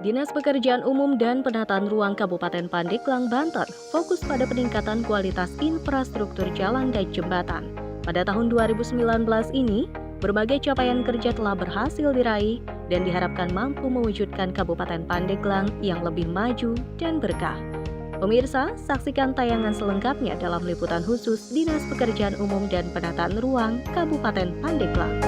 Dinas Pekerjaan Umum dan Penataan Ruang Kabupaten Pandeglang, Banten fokus pada peningkatan kualitas infrastruktur jalan dan jembatan. Pada tahun 2019 ini, berbagai capaian kerja telah berhasil diraih dan diharapkan mampu mewujudkan Kabupaten Pandeglang yang lebih maju dan berkah. Pemirsa, saksikan tayangan selengkapnya dalam liputan khusus Dinas Pekerjaan Umum dan Penataan Ruang Kabupaten Pandeglang.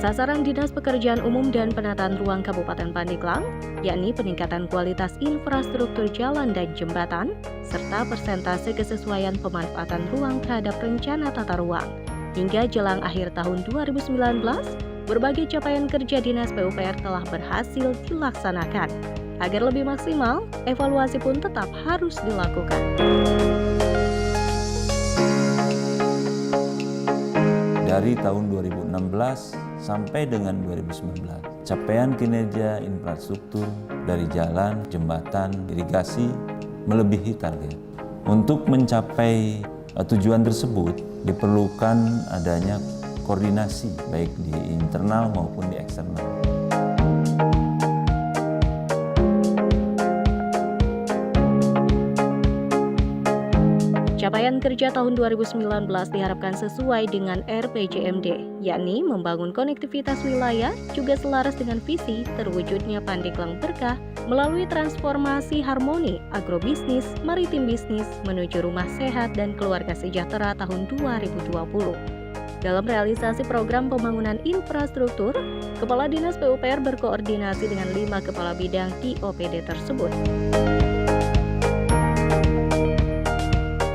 Sasaran Dinas Pekerjaan Umum dan Penataan Ruang Kabupaten Pandeglang, yakni peningkatan kualitas infrastruktur jalan dan jembatan, serta persentase kesesuaian pemanfaatan ruang terhadap rencana tata ruang. Hingga jelang akhir tahun 2019, berbagai capaian kerja Dinas PUPR telah berhasil dilaksanakan. Agar lebih maksimal, evaluasi pun tetap harus dilakukan. Dari tahun 2016 sampai dengan 2019, capaian kinerja infrastruktur dari jalan, jembatan, irigasi melebihi target. Untuk mencapai tujuan tersebut diperlukan adanya koordinasi baik di internal maupun di eksternal. Capaian kerja tahun 2019 diharapkan sesuai dengan RPJMD, yakni membangun konektivitas wilayah juga selaras dengan visi terwujudnya Pandeglang Berkah melalui transformasi harmoni agrobisnis, maritim bisnis menuju rumah sehat dan keluarga sejahtera tahun 2020. Dalam realisasi program pembangunan infrastruktur, Kepala Dinas PUPR berkoordinasi dengan 5 kepala bidang di OPD tersebut.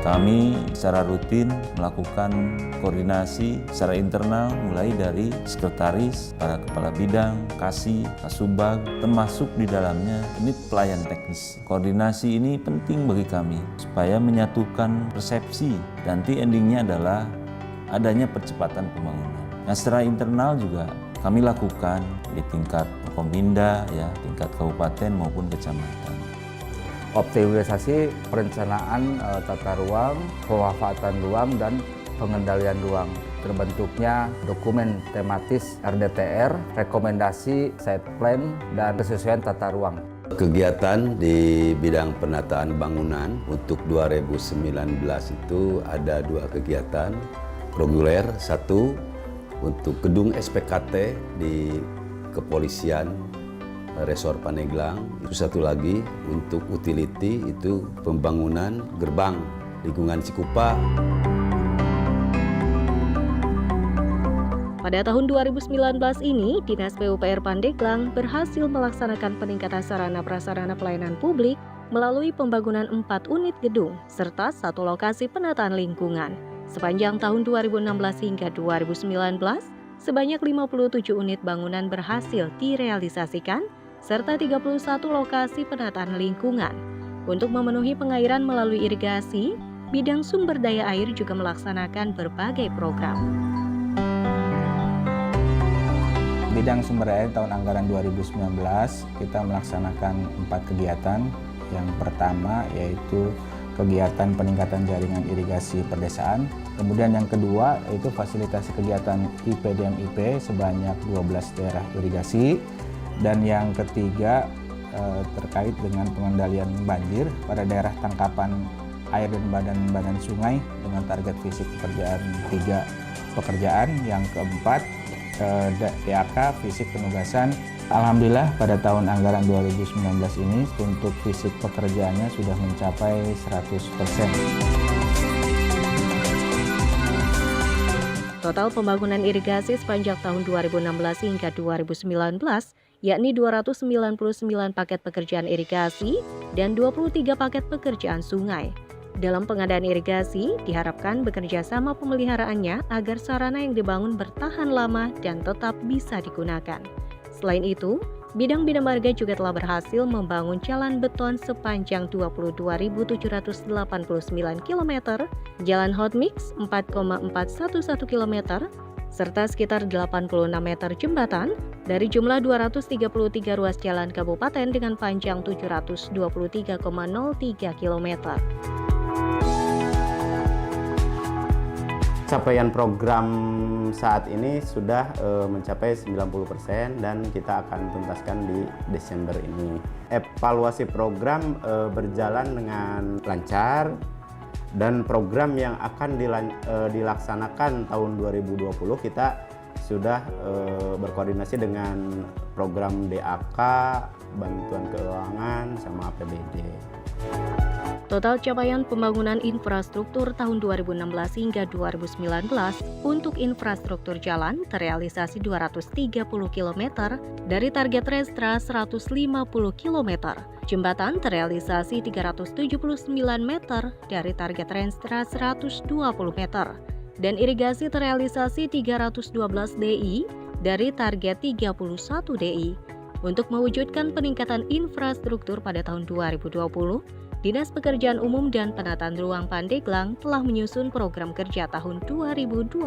Kami secara rutin melakukan koordinasi secara internal mulai dari sekretaris, para kepala bidang, kasih, kasubag, termasuk di dalamnya ini pelayan teknis. Koordinasi ini penting bagi kami supaya menyatukan persepsi. Nanti endingnya adalah adanya percepatan pembangunan. Nah, secara internal juga kami lakukan di tingkat Kominda, ya, tingkat kabupaten maupun kecamatan. Optimalisasi perencanaan tata ruang, pemanfaatan ruang, dan pengendalian ruang. Terbentuknya dokumen tematis RDTR, rekomendasi site plan, dan kesesuaian tata ruang. Kegiatan di bidang penataan bangunan untuk 2019 itu ada 2 kegiatan. Reguler, 1 untuk gedung SPKT di Kepolisian Resor Pandeglang, itu 1 lagi untuk utility itu pembangunan gerbang lingkungan Cikupa. Pada tahun 2019 ini, Dinas PUPR Pandeglang berhasil melaksanakan peningkatan sarana prasarana pelayanan publik melalui pembangunan 4 unit gedung serta 1 lokasi penataan lingkungan. Sepanjang tahun 2016 hingga 2019, sebanyak 57 unit bangunan berhasil direalisasikan serta 31 lokasi penataan lingkungan. Untuk memenuhi pengairan melalui irigasi, bidang sumber daya air juga melaksanakan berbagai program. Bidang sumber daya tahun anggaran 2019 kita melaksanakan 4 kegiatan. Yang pertama yaitu kegiatan peningkatan jaringan irigasi perdesaan. Kemudian yang kedua yaitu fasilitasi kegiatan IPDM-IP sebanyak 12 daerah irigasi. Dan yang ketiga terkait dengan pengendalian banjir pada daerah tangkapan air dan badan-badan sungai dengan target fisik pekerjaan 3 pekerjaan. Yang keempat DAK fisik penugasan. Alhamdulillah pada tahun anggaran 2019 ini untuk fisik pekerjaannya sudah mencapai 100%. Total pembangunan irigasi sepanjang tahun 2016 hingga 2019, yakni 299 paket pekerjaan irigasi dan 23 paket pekerjaan sungai. Dalam pengadaan irigasi, diharapkan bekerja sama pemeliharaannya agar sarana yang dibangun bertahan lama dan tetap bisa digunakan. Selain itu, bidang bina marga juga telah berhasil membangun jalan beton sepanjang 22.789 km, jalan hot mix 4,411 km, serta sekitar 86 meter jembatan dari jumlah 233 ruas jalan kabupaten dengan panjang 723,03 km. Capaian program saat ini sudah mencapai 90% dan kita akan tuntaskan di Desember ini. Evaluasi program berjalan dengan lancar dan program yang akan dilaksanakan tahun 2020 kita sudah berkoordinasi dengan program DAK, bantuan keuangan, sama APBD. Total capaian pembangunan infrastruktur tahun 2016 hingga 2019 untuk infrastruktur jalan terrealisasi 230 km dari target Restra 150 km. Jembatan terrealisasi 379 meter dari target Restra 120 meter. Dan irigasi terrealisasi 312 DI dari target 31 DI. Untuk mewujudkan peningkatan infrastruktur pada tahun 2020, Dinas Pekerjaan Umum dan Penataan Ruang Pandeglang telah menyusun program kerja tahun 2020.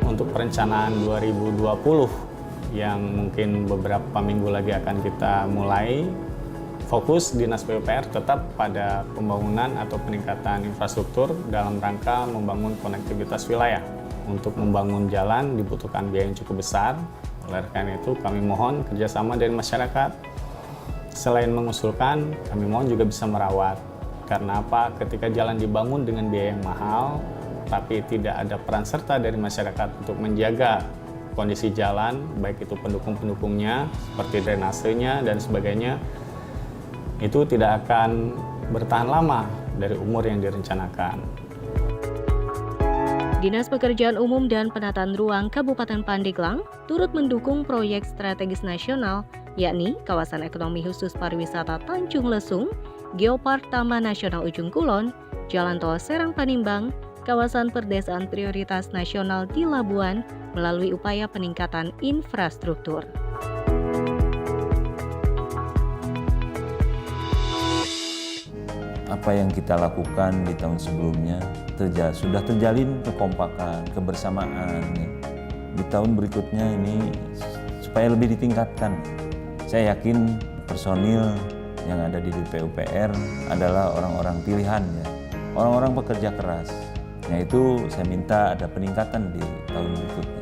Untuk perencanaan 2020 yang mungkin beberapa minggu lagi akan kita mulai, fokus Dinas PUPR tetap pada pembangunan atau peningkatan infrastruktur dalam rangka membangun konektivitas wilayah. Untuk membangun jalan dibutuhkan biaya yang cukup besar, oleh karena itu kami mohon kerjasama dari masyarakat. Selain mengusulkan, kami mohon juga bisa merawat. Karena apa? Ketika jalan dibangun dengan biaya yang mahal, tapi tidak ada peran serta dari masyarakat untuk menjaga kondisi jalan, baik itu pendukung-pendukungnya, seperti drainasenya dan sebagainya, itu tidak akan bertahan lama dari umur yang direncanakan. Dinas Pekerjaan Umum dan Penataan Ruang Kabupaten Pandeglang turut mendukung proyek strategis nasional, yakni Kawasan Ekonomi Khusus Pariwisata Tanjung Lesung, Geopark Taman Nasional Ujung Kulon, Jalan Tol Serang Panimbang, Kawasan Perdesaan Prioritas Nasional di Labuan melalui upaya peningkatan infrastruktur. Apa yang kita lakukan di tahun sebelumnya sudah terjalin kekompakan, kebersamaan. Di tahun berikutnya ini supaya lebih ditingkatkan. Saya yakin personil yang ada di PUPR adalah orang-orang pilihan, ya, orang-orang pekerja keras. Nah itu saya minta ada peningkatan di tahun berikutnya.